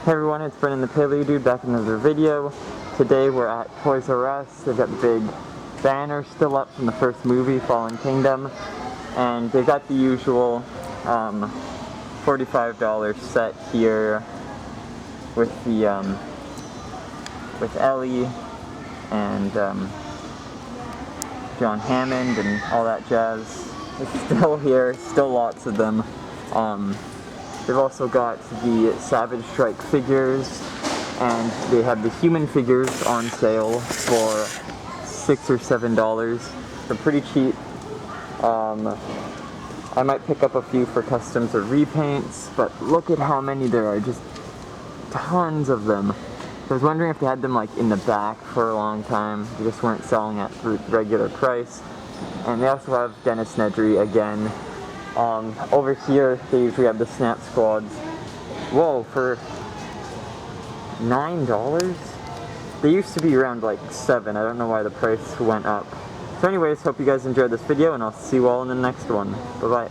Hey everyone, it's Brennan the Paleo Dude back in another video. Today we're at Toys R Us. They've got the big banner still up from the first movie, Fallen Kingdom, and they've got the usual $45 set here with the with Ellie and John Hammond and all that jazz. It's still here, still lots of them. They've also got the Savage Strike figures, and they have the human figures on sale for $6 or $7. They're pretty cheap. I might pick up a few for customs or repaints, but look at how many there are, just tons of them. I was wondering if they had them like in the back for a long time. They just weren't selling at regular price. And they also have Dennis Nedry again. Over here, they usually have the Snap Squads. Whoa, for $9? They used to be around like $7. I don't know why the price went up. So anyways, hope you guys enjoyed this video, and I'll see you all in the next one. Bye-bye.